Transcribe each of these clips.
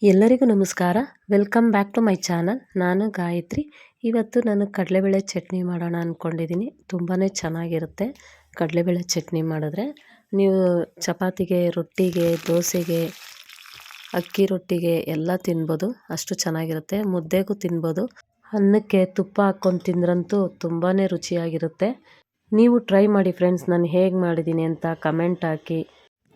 ಎಲ್ಲರಿಗೂ ನಮಸ್ಕಾರ. Welcome back to my channel. ನಾನು ಗಾಯತ್ರಿ. ಇವತ್ತು ನಾನು ಕಡಲೆಬೇಳೆ ಚಟ್ನಿ ಮಾಡೋಣ ಅಂದ್ಕೊಂಡಿದ್ದೀನಿ. ತುಂಬಾ ಚೆನ್ನಾಗಿರುತ್ತೆ ಕಡಲೆಬೇಳೆ ಚಟ್ನಿ ಮಾಡಿದ್ರೆ. ನೀವು ಚಪಾತಿಗೆ, ರೊಟ್ಟಿಗೆ, ದೋಸೆಗೆ, ಅಕ್ಕಿ ರೊಟ್ಟಿಗೆ ಎಲ್ಲ ತಿನ್ಬೋದು. ಅಷ್ಟು ಚೆನ್ನಾಗಿರುತ್ತೆ. ಮುದ್ದೆಗೂ ತಿನ್ಬೋದು. ಅನ್ನಕ್ಕೆ ತುಪ್ಪ ಹಾಕ್ಕೊಂಡು ತಿಂದ್ರಂತೂ ತುಂಬಾ ರುಚಿಯಾಗಿರುತ್ತೆ. ನೀವು ಟ್ರೈ ಮಾಡಿ ಫ್ರೆಂಡ್ಸ್. ನಾನು ಹೇಗೆ ಮಾಡಿದ್ದೀನಿ ಅಂತ ಕಮೆಂಟ್ ಹಾಕಿ.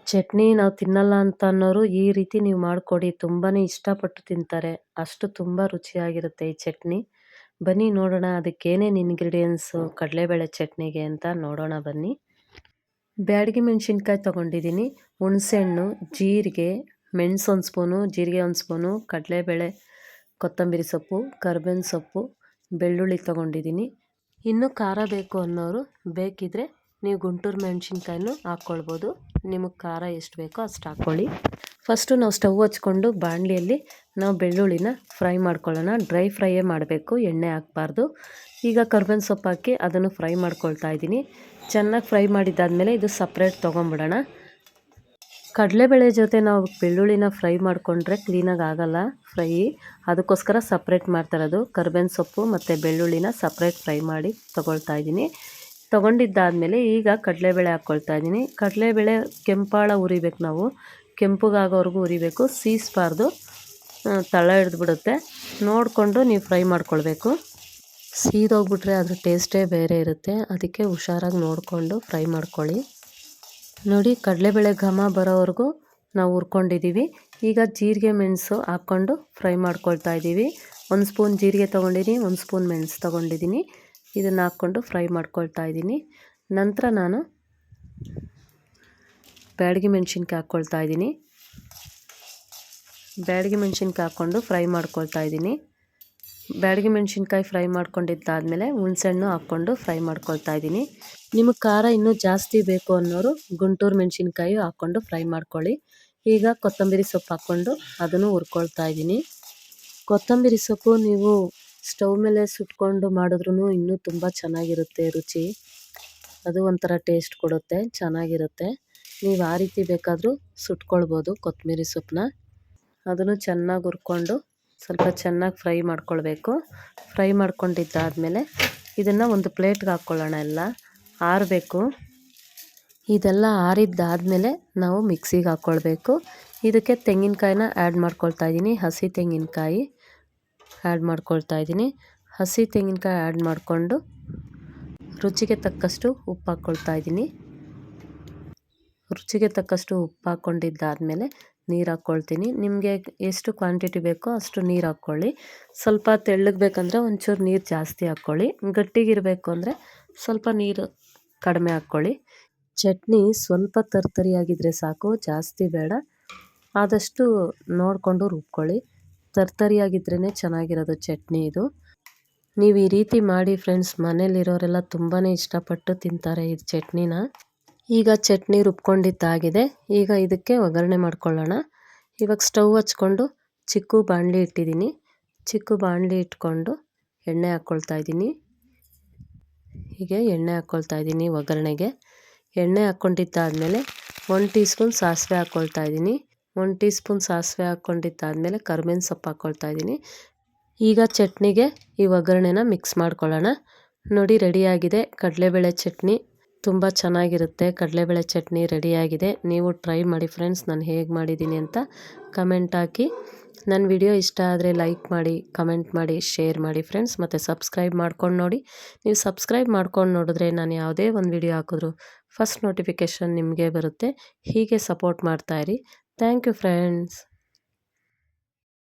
ಚಟ್ನಿ ನಾವು ತಿನ್ನಲ್ಲ ಅಂತ ಅನ್ನೋರು ಈ ರೀತಿ ನೀವು ಮಾಡಿಕೊಡಿ, ತುಂಬಾ ಇಷ್ಟಪಟ್ಟು ತಿಂತಾರೆ. ಅಷ್ಟು ತುಂಬ ರುಚಿಯಾಗಿರುತ್ತೆ ಈ ಚಟ್ನಿ. ಬನ್ನಿ ನೋಡೋಣ ಅದಕ್ಕೇನೇನು ಇಂಗ್ರೀಡಿಯೆಂಟ್ಸು ಕಡಲೆಬೇಳೆ ಚಟ್ನಿಗೆ ಅಂತ ನೋಡೋಣ ಬನ್ನಿ. ಬ್ಯಾಡಗಿ ಮೆಣಸಿನ್ಕಾಯಿ ತೊಗೊಂಡಿದ್ದೀನಿ, ಹುಣಸೆಹಣ್ಣು, ಜೀರಿಗೆ, ಮೆಣಸು 1 ಸ್ಪೂನು, ಜೀರಿಗೆ 1 ಸ್ಪೂನು, ಕಡಲೆಬೇಳೆ, ಕೊತ್ತಂಬರಿ ಸೊಪ್ಪು, ಕರ್ಬೇವಿನ ಸೊಪ್ಪು, ಬೆಳ್ಳುಳ್ಳಿ ತೊಗೊಂಡಿದ್ದೀನಿ. ಇನ್ನೂ ಖಾರ ಬೇಕು ಅನ್ನೋರು ಬೇಕಿದ್ರೆ ನೀವು ಗುಂಟೂರು ಮೆಣಸಿನ್ಕಾಯಿನೂ ಹಾಕ್ಕೊಳ್ಬೋದು. ನಿಮಗೆ ಖಾರ ಎಷ್ಟು ಬೇಕೋ ಅಷ್ಟು ಹಾಕ್ಕೊಳ್ಳಿ. ಫಸ್ಟು ನಾವು ಸ್ಟವ್ ಹಚ್ಕೊಂಡು ಬಾಣಲಿಯಲ್ಲಿ ನಾವು ಬೆಳ್ಳುಳ್ಳಿನ ಫ್ರೈ ಮಾಡ್ಕೊಳ್ಳೋಣ. ಡ್ರೈ ಫ್ರೈಯೇ ಮಾಡಬೇಕು, ಎಣ್ಣೆ ಹಾಕಬಾರ್ದು. ಈಗ ಕರ್ಬೇವಿನ ಸೊಪ್ಪು ಹಾಕಿ ಅದನ್ನು ಫ್ರೈ ಮಾಡ್ಕೊಳ್ತಾ ಇದ್ದೀನಿ. ಚೆನ್ನಾಗಿ ಫ್ರೈ ಮಾಡಿದ್ದಾದಮೇಲೆ ಇದು ಸಪ್ರೇಟ್ ತೊಗೊಂಬಿಡೋಣ. ಕಡಲೆಬೇಳೆ ಜೊತೆ ನಾವು ಬೆಳ್ಳುಳ್ಳಿನ ಫ್ರೈ ಮಾಡಿಕೊಂಡ್ರೆ ಕ್ಲೀನಾಗಿ ಆಗೋಲ್ಲ ಫ್ರೈ, ಅದಕ್ಕೋಸ್ಕರ ಸಪ್ರೇಟ್ ಮಾಡ್ತಾಯಿರೋದು. ಕರ್ಬೇವಿನ ಸೊಪ್ಪು ಮತ್ತು ಬೆಳ್ಳುಳ್ಳಿನ ಸಪ್ರೇಟ್ ಫ್ರೈ ಮಾಡಿ ತೊಗೊಳ್ತಾ ಇದ್ದೀನಿ. ತೊಗೊಂಡಿದ್ದಾದಮೇಲೆ ಈಗ ಕಡಲೆಬೇಳೆ ಹಾಕ್ಕೊಳ್ತಾ ಇದ್ದೀನಿ. ಕಡಲೆಬೇಳೆ ಕೆಂಪಾಳ ಉರಿಬೇಕು, ನಾವು ಕೆಂಪುಗಾಗೋವರೆಗೂ ಉರಿಬೇಕು, ಸೀಸ್ಬಾರ್ದು, ತಳ ಹಿಡಿದ್ಬಿಡುತ್ತೆ. ನೋಡಿಕೊಂಡು ನೀವು ಫ್ರೈ ಮಾಡ್ಕೊಳ್ಬೇಕು. ಸೀದೋಗ್ಬಿಟ್ರೆ ಅದ್ರ ಟೇಸ್ಟೇ ಬೇರೆ ಇರುತ್ತೆ. ಅದಕ್ಕೆ ಹುಷಾರಾಗಿ ನೋಡಿಕೊಂಡು ಫ್ರೈ ಮಾಡ್ಕೊಳ್ಳಿ. ನೋಡಿ, ಕಡಲೆಬೇಳೆ ಘಮ ಬರೋವರೆಗೂ ನಾವು ಹುರ್ಕೊಂಡಿದ್ದೀವಿ. ಈಗ ಜೀರಿಗೆ ಮೆಣಸು ಹಾಕ್ಕೊಂಡು ಫ್ರೈ ಮಾಡ್ಕೊಳ್ತಾ ಇದ್ದೀವಿ. 1 ಸ್ಪೂನ್ ಜೀರಿಗೆ ತೊಗೊಂಡಿದ್ದೀನಿ, 1 ಸ್ಪೂನ್ ಮೆಣಸು ತೊಗೊಂಡಿದ್ದೀನಿ. ಇದನ್ನು ಹಾಕ್ಕೊಂಡು ಫ್ರೈ ಮಾಡ್ಕೊಳ್ತಾ ಇದ್ದೀನಿ. ನಂತರ ನಾನು ಬ್ಯಾಡಗಿ ಮೆಣಸಿನ್ಕಾಯಿ ಹಾಕ್ಕೊಳ್ತಾ ಇದ್ದೀನಿ. ಬ್ಯಾಡಗಿ ಮೆಣಸಿನ್ಕಾಯಿ ಹಾಕ್ಕೊಂಡು ಫ್ರೈ ಮಾಡ್ಕೊಳ್ತಾ ಇದ್ದೀನಿ. ಬ್ಯಾಡಗಿ ಮೆಣಸಿನ್ಕಾಯಿ ಫ್ರೈ ಮಾಡ್ಕೊಂಡಿದ್ದಾದಮೇಲೆ ಹುಣಸೆಹಣ್ಣು ಹಾಕ್ಕೊಂಡು ಫ್ರೈ ಮಾಡ್ಕೊಳ್ತಾ ಇದ್ದೀನಿ. ನಿಮಗೆ ಖಾರ ಇನ್ನೂ ಜಾಸ್ತಿ ಬೇಕು ಅನ್ನೋರು ಗುಂಟೂರು ಮೆಣಸಿನ್ಕಾಯಿ ಹಾಕ್ಕೊಂಡು ಫ್ರೈ ಮಾಡ್ಕೊಳ್ಳಿ. ಈಗ ಕೊತ್ತಂಬರಿ ಸೊಪ್ಪು ಹಾಕ್ಕೊಂಡು ಅದನ್ನು ಹುರ್ಕೊಳ್ತಾ ಇದ್ದೀನಿ. ಕೊತ್ತಂಬರಿ ಸೊಪ್ಪು ನೀವು ಸ್ಟವ್ ಮೇಲೆ ಸುಟ್ಕೊಂಡು ಮಾಡಿದ್ರೂ ಇನ್ನೂ ತುಂಬ ಚೆನ್ನಾಗಿರುತ್ತೆ ರುಚಿ. ಅದು ಒಂಥರ ಟೇಸ್ಟ್ ಕೊಡುತ್ತೆ, ಚೆನ್ನಾಗಿರುತ್ತೆ. ನೀವು ಆ ರೀತಿ ಬೇಕಾದರೂ ಸುಟ್ಕೊಳ್ಬೋದು ಕೊತ್ತಂಬರಿ ಸೊಪ್ಪನ್ನ. ಅದನ್ನು ಚೆನ್ನಾಗಿ ಹುರ್ಕೊಂಡು ಸ್ವಲ್ಪ ಚೆನ್ನಾಗಿ ಫ್ರೈ ಮಾಡ್ಕೊಳ್ಬೇಕು. ಫ್ರೈ ಮಾಡ್ಕೊಂಡಿದ್ದಾದಮೇಲೆ ಇದನ್ನು ಒಂದು ಪ್ಲೇಟ್ಗೆ ಹಾಕ್ಕೊಳ್ಳೋಣ. ಎಲ್ಲ ಆರಬೇಕು. ಇದೆಲ್ಲ ಆರಿದ್ದಾದಮೇಲೆ ನಾವು ಮಿಕ್ಸಿಗೆ ಹಾಕ್ಕೊಳ್ಬೇಕು. ಇದಕ್ಕೆ ತೆಂಗಿನಕಾಯಿನ ಆ್ಯಡ್ ಮಾಡ್ಕೊಳ್ತಾ ಇದ್ದೀನಿ. ಹಸಿ ತೆಂಗಿನಕಾಯಿ ಆ್ಯಡ್ ಮಾಡ್ಕೊಳ್ತಾ ಇದ್ದೀನಿ. ಹಸಿ ತೆಂಗಿನಕಾಯಿ ಆ್ಯಡ್ ಮಾಡಿಕೊಂಡು ರುಚಿಗೆ ತಕ್ಕಷ್ಟು ಉಪ್ಪು ಹಾಕ್ಕೊಳ್ತಾ ಇದ್ದೀನಿ. ರುಚಿಗೆ ತಕ್ಕಷ್ಟು ಉಪ್ಪು ಹಾಕ್ಕೊಂಡಿದ್ದಾದಮೇಲೆ ನೀರು ಹಾಕ್ಕೊಳ್ತೀನಿ. ನಿಮಗೆ ಎಷ್ಟು ಕ್ವಾಂಟಿಟಿ ಬೇಕೋ ಅಷ್ಟು ನೀರು ಹಾಕ್ಕೊಳ್ಳಿ. ಸ್ವಲ್ಪ ತೆಳ್ಳಗೆ ಬೇಕಂದರೆ ಒಂಚೂರು ನೀರು ಜಾಸ್ತಿ ಹಾಕ್ಕೊಳ್ಳಿ. ಗಟ್ಟಿಗಿರಬೇಕು ಅಂದರೆ ಸ್ವಲ್ಪ ನೀರು ಕಡಿಮೆ ಹಾಕ್ಕೊಳ್ಳಿ. ಚಟ್ನಿ ಸ್ವಲ್ಪ ತರ್ತರಿಯಾಗಿದ್ದರೆ ಸಾಕು, ಜಾಸ್ತಿ ಬೇಡ. ಆದಷ್ಟು ನೋಡಿಕೊಂಡು ರುಬ್ಕೊಳ್ಳಿ. ತರ್ತರಿಯಾಗಿದ್ರೇ ಚೆನ್ನಾಗಿರೋದು ಚಟ್ನಿ ಇದು. ನೀವು ಈ ರೀತಿ ಮಾಡಿ ಫ್ರೆಂಡ್ಸ್, ಮನೇಲಿರೋರೆಲ್ಲ ತುಂಬಾ ಇಷ್ಟಪಟ್ಟು ತಿಂತಾರೆ ಈ ಚಟ್ನಿನ. ಈಗ ಚಟ್ನಿ ರುಬ್ಕೊಂಡಿದ್ದಾಗಿದೆ. ಈಗ ಇದಕ್ಕೆ ಒಗ್ಗರಣೆ ಮಾಡ್ಕೊಳ್ಳೋಣ. ಇವಾಗ ಸ್ಟವ್ ಹಚ್ಕೊಂಡು ಚಿಕ್ಕ ಬಾಣಲಿ ಇಟ್ಟಿದ್ದೀನಿ. ಚಿಕ್ಕ ಬಾಣಲಿ ಇಟ್ಕೊಂಡು ಎಣ್ಣೆ ಹಾಕ್ಕೊಳ್ತಾ ಇದ್ದೀನಿ. ಹೀಗೆ ಎಣ್ಣೆ ಹಾಕ್ಕೊಳ್ತಾ ಇದ್ದೀನಿ ಒಗ್ಗರಣೆಗೆ. ಎಣ್ಣೆ ಹಾಕ್ಕೊಂಡಿದ್ದಾದಮೇಲೆ 1 ಟೀ ಸ್ಪೂನ್ ಸಾಸಿವೆ ಹಾಕ್ಕೊಳ್ತಾ ಇದ್ದೀನಿ. 1 ಟೀ ಸ್ಪೂನ್ ಸಾಸಿವೆ ಹಾಕ್ಕೊಂಡಿದ್ದಾದಮೇಲೆ ಕರ್ಬೇವಿನ ಸೊಪ್ಪು ಹಾಕ್ಕೊಳ್ತಾ ಇದ್ದೀನಿ. ಈಗ ಚಟ್ನಿಗೆ ಈ ಒಗ್ಗರಣೆನ ಮಿಕ್ಸ್ ಮಾಡ್ಕೊಳ್ಳೋಣ. ನೋಡಿ, ರೆಡಿಯಾಗಿದೆ ಕಡಲೆಬೇಳೆ ಚಟ್ನಿ. ತುಂಬ ಚೆನ್ನಾಗಿರುತ್ತೆ ಕಡಲೆಬೇಳೆ ಚಟ್ನಿ ರೆಡಿಯಾಗಿದೆ. ನೀವು ಟ್ರೈ ಮಾಡಿ ಫ್ರೆಂಡ್ಸ್. ನಾನು ಹೇಗೆ ಮಾಡಿದ್ದೀನಿ ಅಂತ ಕಮೆಂಟ್ ಹಾಕಿ. ನನ್ನ ವಿಡಿಯೋ ಇಷ್ಟ ಆದರೆ ಲೈಕ್ ಮಾಡಿ, ಕಮೆಂಟ್ ಮಾಡಿ, ಶೇರ್ ಮಾಡಿ ಫ್ರೆಂಡ್ಸ್. ಮತ್ತು ಸಬ್ಸ್ಕ್ರೈಬ್ ಮಾಡ್ಕೊಂಡು ನೋಡಿ. ನೀವು ಸಬ್ಸ್ಕ್ರೈಬ್ ಮಾಡ್ಕೊಂಡು ನೋಡಿದ್ರೆ ನಾನು ಯಾವುದೇ ಒಂದು ವಿಡಿಯೋ ಹಾಕಿದ್ರು ಫಸ್ಟ್ ನೋಟಿಫಿಕೇಷನ್ ನಿಮಗೆ ಬರುತ್ತೆ. ಹೀಗೆ ಸಪೋರ್ಟ್ ಮಾಡ್ತಾಯಿರಿ. Thank you friends.